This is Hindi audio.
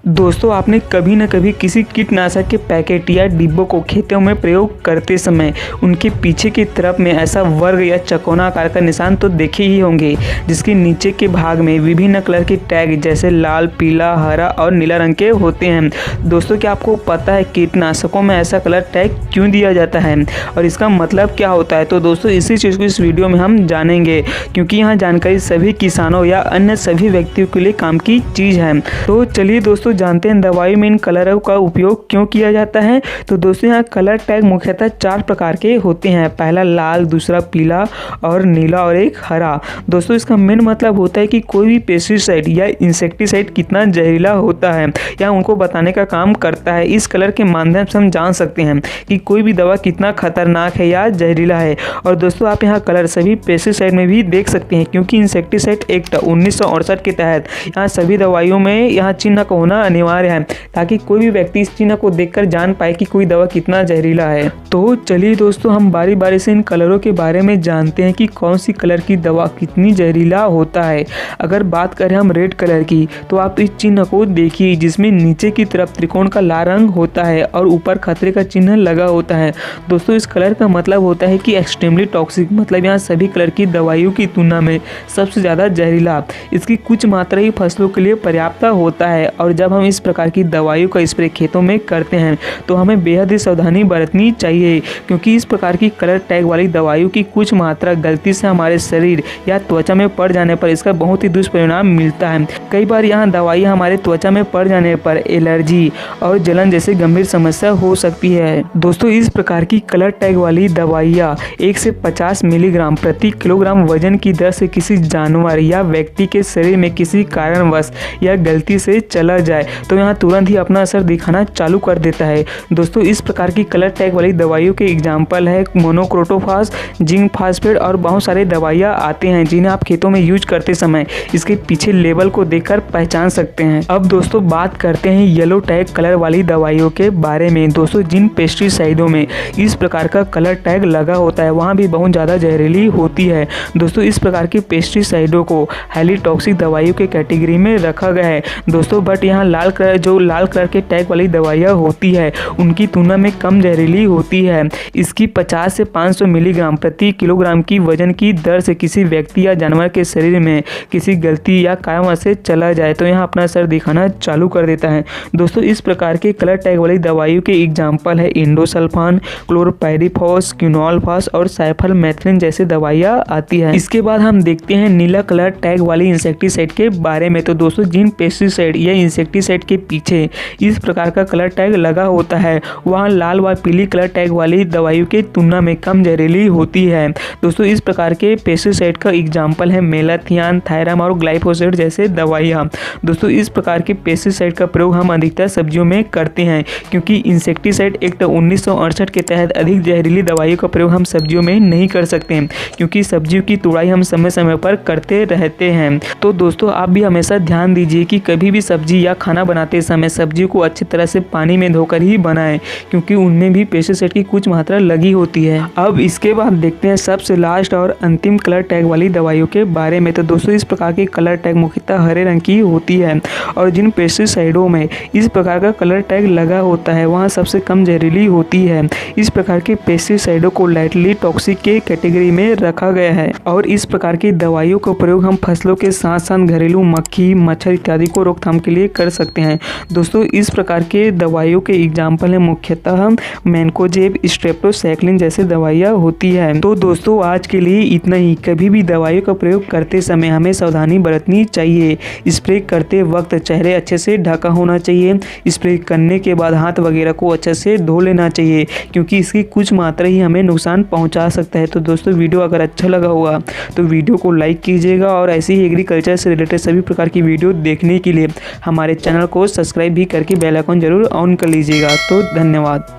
दोस्तों आपने कभी न कभी किसी कीटनाशक के पैकेट या डिब्बों को खेतों में प्रयोग करते समय उनके पीछे की तरफ में ऐसा वर्ग या चौकोना आकार का निशान तो देखे ही होंगे, जिसके नीचे के भाग में विभिन्न कलर के टैग जैसे लाल, पीला, हरा और नीला रंग के होते हैं। दोस्तों क्या आपको पता है कीटनाशकों में ऐसा कलर टैग क्यों दिया जाता है और इसका मतलब क्या होता है? तो दोस्तों इसी चीज़ को इस वीडियो में हम जानेंगे, क्योंकि यहाँ जानकारी सभी किसानों या अन्य सभी व्यक्तियों के लिए काम की चीज़ है। तो चलिए दोस्तों जानते हैं दवाई में इन कलरों का उपयोग क्यों किया जाता है। तो दोस्तों यहाँ कलर टैग मुख्यतः 4 प्रकार के होते हैं। पहला लाल, दूसरा पीला और नीला और एक हरा। दोस्तों इसका मेन मतलब होता है कि कोई भी पेस्टिसाइड या इंसेक्टिसाइड कितना जहरीला होता है या उनको बताने का काम करता है। इस कलर के माध्यम से हम जान सकते हैं कि कोई भी दवा कितना खतरनाक है या जहरीला है। और दोस्तों आप यहाँ कलर सभी पेस्टिसाइड में भी देख सकते हैं, क्योंकि इंसेक्टिसाइड एक्ट 1968 के तहत यहाँ सभी दवाइयों में यहाँ चिन्ह का होना अनिवार्य है, ताकि कोई भी व्यक्ति इस चिन्ह को देखकर जान पाए कि कोई दवा कितना जहरीला है। तो चलिए दोस्तों हम बारी बारी से इन कलरों के बारे में जानते हैं कि कौन सी कलर की दवा कितनी जहरीला होता है। अगर बात करें हम रेड कलर की, तो आप इस चिन्ह को देखिए जिसमें नीचे की तरफ त्रिकोण का लाल रंग होता है और ऊपर खतरे का चिन्ह लगा होता है। दोस्तों इस कलर का मतलब होता है कि एक्सट्रीमली टॉक्सिक, मतलब यहाँ सभी कलर की दवाइयों की तुलना में सबसे ज़्यादा जहरीला। इसकी कुछ मात्रा ही फसलों के लिए पर्याप्त होता है और जब हम इस प्रकार की दवाइयों का स्प्रे खेतों में करते हैं तो हमें बेहद ही सावधानी बरतनी चाहिए, क्योंकि इस प्रकार की कलर टैग वाली दवाइयों की कुछ मात्रा गलती से हमारे शरीर या त्वचा में पड़ जाने पर इसका बहुत ही दुष्परिणाम मिलता है। कई बार यहाँ दवाइयाँ हमारे त्वचा में पड़ जाने पर एलर्जी और जलन जैसी गंभीर समस्या हो सकती है। दोस्तों इस प्रकार की कलर टैग वाली दवाइयाँ 1 से 50 मिलीग्राम प्रति किलोग्राम वजन की दर से किसी जानवर या व्यक्ति के शरीर में किसी कारणवश या गलती से चला जाए तो यहाँ तुरंत ही अपना असर दिखाना चालू कर देता है। दोस्तों इस प्रकार की कलर टैग वाली दवाइयों के एग्जाम्पल है मोनोक्रोटोफास, जिंक फास्फेट और बहुत सारे दवाइयाँ आते हैं जिन्हें आप खेतों में यूज करते समय इसके पीछे लेबल को देखकर पहचान सकते हैं। अब दोस्तों बात करते हैं येलो टैग कलर वाली दवाइयों के बारे में। दोस्तों जिन पेस्टिसाइडों में इस प्रकार का कलर टैग लगा होता है वहाँ भी बहुत ज़्यादा जहरीली होती है। दोस्तों इस प्रकार के पेस्टिसाइडों को हाईली टॉक्सिक दवाइयों के कैटेगरी में रखा गया है। दोस्तों बट यहाँ लाल कलर के टैग वाली दवाइयाँ होती है उनकी तुलना में कम जहरीली होती है। इसकी 50 से 500 मिलीग्राम प्रति किलोग्राम की वजन की दर से किसी व्यक्ति या जानवर के शरीर में किसी गलती या कारणवश से चला जाए तो यहाँ अपना असर दिखाना चालू कर देता है। दोस्तों इस प्रकार के कलर टैग वाली दवाइयों के एग्जाम्पल है इंडोसल्फान, क्लोरोपाइरिफॉस, क्विनोलफास और साइफलमेथ्रिन जैसे दवाइयाँ आती है। इसके बाद हम देखते हैं नीला कलर टैग वाली इंसेक्टिसाइड के बारे में। तो दोस्तों जिन पेस्टिसाइड या इंसेक्टिसाइड के पीछे इस प्रकार का कलर टैग लगा होता है वहाँ लाल व पीली कलर टैग वाली दवाइयों की तुलना में कम जहरीली होती है। दोस्तों इस प्रकार के पेस्टिसाइड का एग्जाम्पल है मेलाथियान, थायराम और ग्लाइफोसेट जैसे दवाइयाँ। दोस्तों इस प्रकार के पेस्टिसाइड का प्रयोग हम अधिकतर सब्जियों में करते हैं, क्योंकि इंसेक्टिसाइड एक्ट 1968 के तहत अधिक जहरीली दवाइयों का प्रयोग हम सब्जियों में नहीं कर सकते हैं, क्योंकि सब्जियों की तुड़ाई हम समय समय पर करते रहते हैं। तो दोस्तों आप भी हमेशा ध्यान दीजिए कि कभी भी सब्जी या खाना बनाते समय सब्जियों को अच्छी तरह से पानी में धोकर ही बनाएं, क्योंकि उनमें भी पेस्टिसाइड की कुछ मात्रा लगी होती है। अब इसके बाद देखते हैं सबसे लास्ट और अंतिम कलर टैग वाली दवाइयों के बारे में। तो दोस्तों इस प्रकार की कलर टैग मुख्यतः हरे रंग की होती है और जिन पेस्टिसाइडों में इस प्रकार का कलर टैग लगा होता है वहाँ सबसे कम जहरीली होती है। इस प्रकार के पेस्टिसाइडों को लाइटली टॉक्सिक के कैटेगरी में रखा गया है और इस प्रकार की दवाइयों का प्रयोग हम फसलों के साथ साथ घरेलू मक्खी, मच्छर इत्यादि को रोकथाम के लिए कर सकते हैं। दोस्तों इस प्रकार के दवाइयों के एग्जाम्पल है मुख्यतः मैनकोजेब, स्ट्रेप्टोसाइक्लिन जैसे दवाइयाँ होती है। तो दोस्तों आज के लिए इतना ही। कभी भी दवाइयों का प्रयोग करते समय हमें सावधानी बरतनी चाहिए। स्प्रे करते वक्त चेहरे अच्छे से ढका होना चाहिए। स्प्रे करने के बाद हाथ वगैरह को अच्छे से धो लेना चाहिए, क्योंकि इसकी कुछ मात्रा ही हमें नुकसान पहुंचा सकता है। तो दोस्तों वीडियो अगर अच्छा लगा होगा तो वीडियो को लाइक कीजिएगा और ऐसे ही एग्रीकल्चर से रिलेटेड सभी प्रकार की वीडियो देखने के लिए हमारे चैनल को सब्सक्राइब भी करके बेल आइकन जरूर ऑन कर लीजिएगा। तो धन्यवाद।